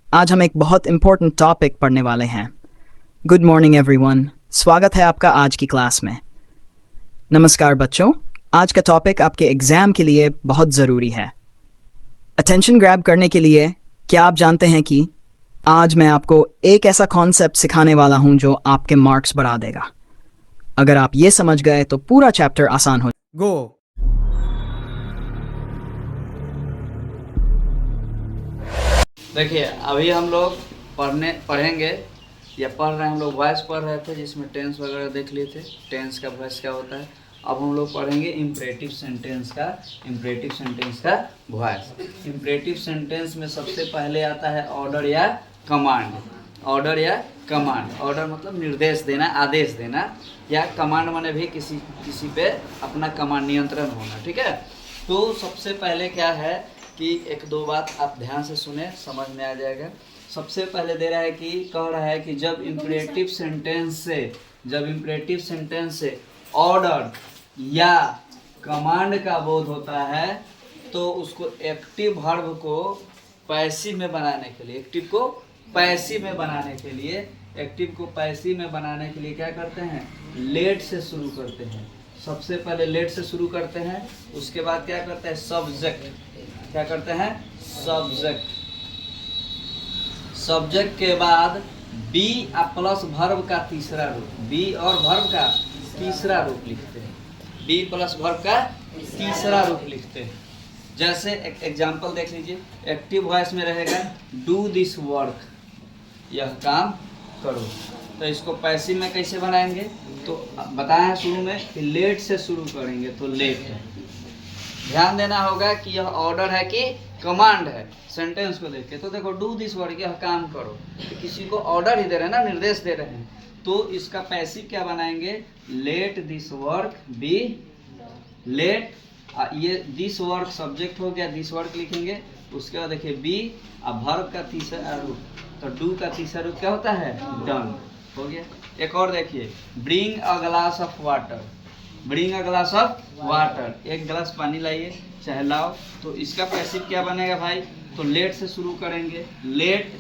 आज हम एक बहुत इम्पोर्टेंट टॉपिक पढ़ने वाले हैं। गुड मॉर्निंग एवरीवन, स्वागत है आपका आज की क्लास में। नमस्कार बच्चों, आज का टॉपिक आपके एग्जाम के लिए बहुत ज़रूरी है। अटेंशन ग्रैब करने के लिए क्या आप जानते हैं कि आज मैं आपको एक ऐसा कॉन्सेप्ट सिखाने वाला हूं जो आपके मार्क्स बढ़ा देगा। अगर आप ये समझ गए तो पूरा चैप्टर आसान हो गो। देखिए, अभी हम लोग पढ़ेंगे या पढ़ रहे हैं। हम लोग वॉइस पढ़ रहे थे जिसमें टेंस वगैरह देख लिए थे, टेंस का वॉइस क्या होता है। अब हम लोग पढ़ेंगे इम्परेटिव सेंटेंस का वॉइस। इम्परेटिव सेंटेंस में सबसे पहले आता है ऑर्डर या कमांड। ऑर्डर मतलब निर्देश देना, आदेश देना, या कमांड माने भी किसी पे अपना कमांड, नियंत्रण होना। ठीक है, तो सबसे पहले क्या है कि एक दो बात आप ध्यान से सुने, समझ में आ जाएगा। सबसे पहले दे रहा है कि कह रहा है कि जब इम्परेटिव सेंटेंस से ऑर्डर या कमांड का बोध होता है तो उसको एक्टिव वर्ब को पैसिव में बनाने के लिए क्या करते हैं, लेट से शुरू करते हैं। सबसे पहले लेट से शुरू करते हैं, उसके बाद क्या करते हैं, सब्जेक्ट के बाद बी प्लस वर्ब का तीसरा रूप, बी और वर्ब का तीसरा रूप लिखते हैं। जैसे एक एग्जांपल देख लीजिए, एक्टिव वॉइस में रहेगा डू दिस वर्क, यह काम करो। तो इसको पैसिव में कैसे बनाएंगे, तो बताया शुरू में कि लेट से शुरू करेंगे तो लेट है। ध्यान देना होगा कि यह ऑर्डर है कि कमांड है। सेंटेंस को देख के तो देखो, डू दिस वर्क, यह काम करो, तो किसी को ऑर्डर ही दे रहे हैं ना, निर्देश दे रहे हैं। तो इसका पैसिव क्या बनाएंगे, let this work be, let ये दिस वर्क सब्जेक्ट हो गया, दिस वर्क लिखेंगे। उसके बाद देखिए बी अब वर्ब का तीसरा रूप, तो डू का तीसरा रूप क्या होता है, डन हो गया। एक और देखिए, bring a glass of water, एक गिलास पानी लाइए, चाहे लाओ। तो इसका पैसिव क्या बनेगा भाई, तो लेट से शुरू करेंगे, लेट,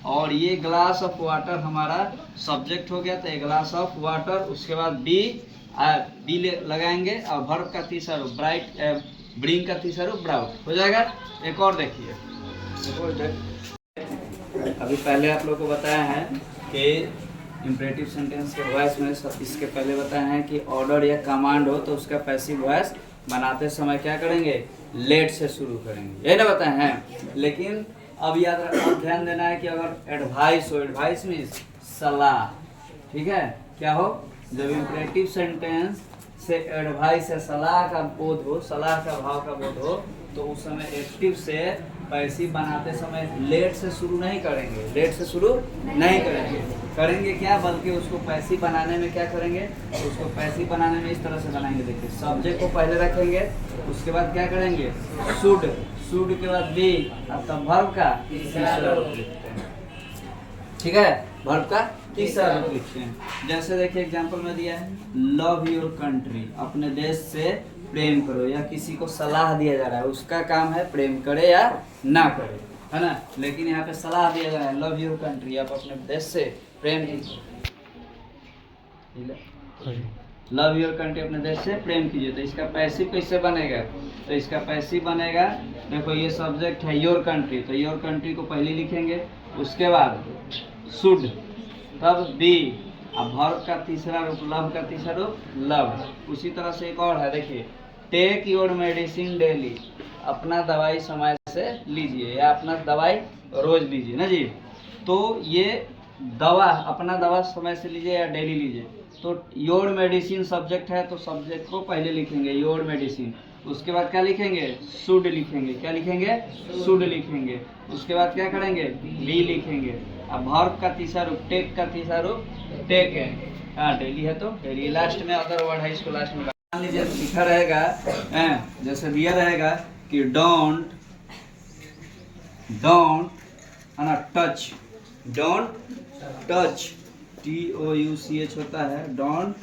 और ये ग्लास ऑफ वाटर हमारा सब्जेक्ट हो गया, तो एक ग्लास ऑफ वाटर। उसके बाद बी लगाएंगे और वर्ब का तीसरा रूप ब्रिंग का तीसरा रूप ब्राउट हो जाएगा। एक और देखिए, अभी पहले आप लोगों को बताया है कि इम्परेटिव सेंटेंस के वॉइस में इसके पहले बताया है कि ऑर्डर या कमांड हो तो उसका पैसिव वॉइस बनाते समय क्या करेंगे, लेट से शुरू करेंगे, ये ना बताए हैं। लेकिन अब याद रखना, ध्यान देना है कि अगर एडवाइस हो, एडवाइस मीन्स सलाह, ठीक है, क्या हो, जब इम्परेटिव सेंटेंस से एडवाइस या सलाह का बोध हो, सलाह का भाव का बोध हो, तो उस समय एक्टिव से पैसिव बनाते समय लेट से शुरू नहीं करेंगे क्या, बल्कि उसको पैसिव बनाने में क्या करेंगे, उसको पैसिव बनाने में इस तरह से बनाएंगे। देखिए, सब्जेक्ट को पहले रखेंगे, उसके बाद क्या करेंगे, शुड के बाद बी, अब तब वर्ब का तीसरा रूप लिखते हैं। ठीक है, वर्ब का तीसरा रूप लिखते हैं। जैसे देखिए एग्जांपल में दिया है, लव योर कंट्री, अपने देश से प्रेम करो, या किसी को सलाह दिया जा रहा है, उसका काम है प्रेम करे या ना करे, है ना। लेकिन यहाँ पे सलाह दिया जा रहा है, लव योर कंट्री, आप अपने देश से प्रेम कीजिए, लव योर कंट्री, अपने देश से प्रेम कीजिए। तो इसका पैसिव कैसे बनेगा, तो इसका पैसिव बनेगा, देखो ये सब्जेक्ट है योर कंट्री, तो योर कंट्री को पहले लिखेंगे, उसके बाद शुड, तब बी, अब वर्ब का तीसरा रूप, लव का तीसरा रूप लव। उसी तरह से एक और है, देखिए, टेक योर मेडिसिन डेली, अपना दवाई समय से लीजिए, या अपना दवाई रोज लीजिए ना जी। तो ये दवा, अपना दवा समय से लीजिए या डेली लीजिए। तो योर मेडिसिन सब्जेक्ट है, तो सब्जेक्ट को पहले लिखेंगे योर मेडिसिन, उसके बाद क्या लिखेंगे, शुड लिखेंगे, क्या लिखेंगे, शुड लिखेंगे। उसके बाद क्या करेंगे, बी लिखेंगे। अब वर्ब का तीसरा रूप, टेक का तीसरा रूप टेक है, हाँ डेली है तो डेली। लास्ट में अदर वर्ड है, इसको लास्ट में मान लीजिए लिखा रहेगा, जैसे दिया रहेगा कि डोंट है ना, टच TOUCH होता है, don't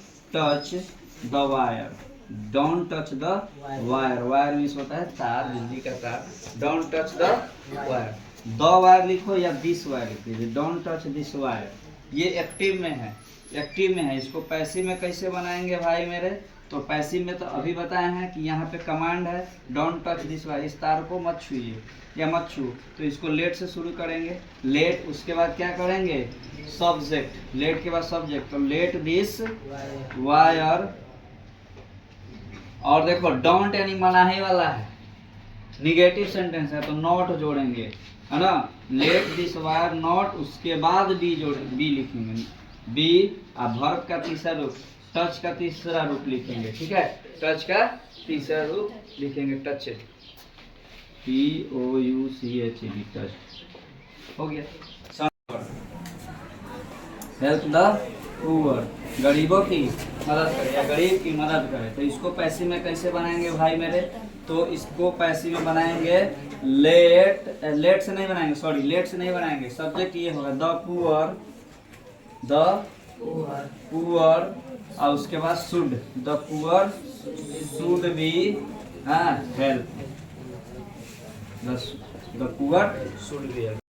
touch the wire, wire means होता है तार, बिजली का तार, don't touch the wire. The wire लिखो या दिस वायर लिख लीजिए, डोंट टच दिस वायर। ये एक्टिव में है, एक्टिव में है। इसको पैसिव में कैसे बनाएंगे भाई मेरे? तो पैसिव में तो अभी बताए हैं कि यहाँ पे कमांड है डोंट टच दिस वायर, इस तार को मत छूइए या मत छू। तो इसको लेट से शुरू करेंगे, लेट, उसके बाद क्या करेंगे? सब्जेक्ट, लेट के बाद सब्जेक्ट, तो लेट दिस वायर। और देखो डोंट यानी मनाही वाला है, निगेटिव सेंटेंस है तो नॉट जोड़ेंगे, है ना। लेट दिस वायर नॉट, उसके बाद बी जोड़, बी लिखेंगे, बी। और वर्ब का तीसरा रूप, टच का तीसरा रूप लिखेंगे, ठीक है। टच का तीसरा रूप लिखेंगे, टच, TOUCH, टच। हो गया। हेल्प द पुअर, गरीबों की मदद करें या गरीब की मदद करें। तो इसको पैसिव में कैसे बनाएंगे भाई मेरे? तो इसको पैसिव में बनाएंगे लेट, लेट से नहीं बनाएंगे, सॉरी लेट से नहीं बनाएंगे। सब्जेक्ट ये होगा द पुअर, द पुअर, और उसके बाद should, the poor should be help, the poor should be help.